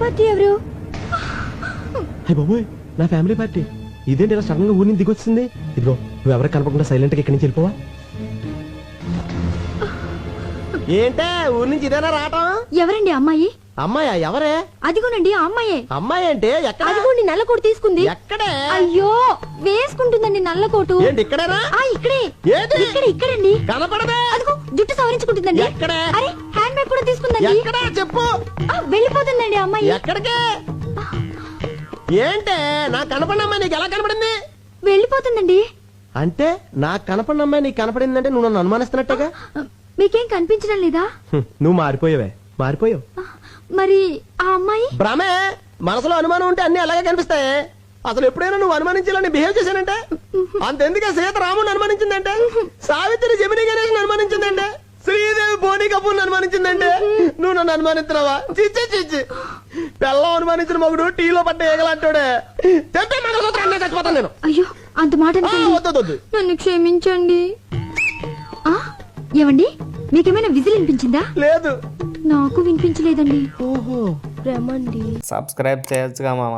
Party ఎవరు? అయ్య బాబోయ్, నా ఫ్యామిలీ పార్టీ. ఇదేంటి ఇలా సడన్ గా ఊరిని దిగొచ్చింది? ఇదిగో నువ్వు ఎవరికి కనపడకుండా సైలెంట్ గా ఇక్కడి నుంచి వెళ్ళిపోవా. ఏంటే ఊరి నుంచి ఇదేనా రావటం? ఎవరండి అమ్మాయి? అమ్మాయా? ఎవరే? అదిగోనండి ఆ అమ్మాయే. అమ్మాయి అంటే ఎక్కడ? అదిగోండి నల్ల కోటు తీసుకుంది. ఎక్కడే? అయ్యో వేసుకుంటుందండి నల్ల కోటు. ఏంటి ఇక్కడేనా? ఇక్కడే. ఏది? ఇక్కడండి. కనపడదే. అదిగో జుట్టు సవరించుకుంటుందండి. ఎక్కడే? అరే హ్యాండ్ బ్యాగ్ కూడా తీసుకుందండి. ఎక్కడ చెప్పు. వెళ్ళిపోతుందండి అమ్మాయి. ఎక్కడికి? ఏంటే నాకు కనపడిన అమ్మాయి నీకు ఎలా కనపడింది? వెళ్ళిపోతుందండి. అంటే నాకు కనపడిన అమ్మాయి నీకు కనపడిందంటే నువ్వు నన్ను అనుమానిస్తున్నట్టుగా. మీకేం కనిపించడం లేదా? నువ్వు మారిపోయావే. మారిపోయావు. మరి ఆ అమ్మాయి? భ్రమే. మనసులో అనుమానం ఉంటే అన్ని అలాగే కనిపిస్తాయి. అసలు ఎప్పుడైనా నువ్వు అనుమానించాలని బిహేవ్ చేశానంటే అంతెందుకే సీత రాముని అనుమానించిందంటే, సావిత్రి జమిని గణేష్ అనుమానించిందంటే, శ్రీదేవి బోని కపూర్ అనుమానించిందంటే నువ్వు నన్ను అనుమానిస్తున్నావా? చిచ్చి చిచ్చి. పెళ్ళం అనుమానించిన మగుడు టీలో పడ్డ ఏగలంటాడే. తెంపే మంగళసూత్రం చచ్చిపోతాను నేను. అయ్యో అంత మాట వద్దు. నన్ను క్షమించండి. ఏమండి మీకేమైనా విజిల్ వినిపించిందా? లేదు. నాకు వినిపించలేదండి. ఓహో రమండి. సబ్స్క్రైబ్ చేయొచ్చుగా మామ.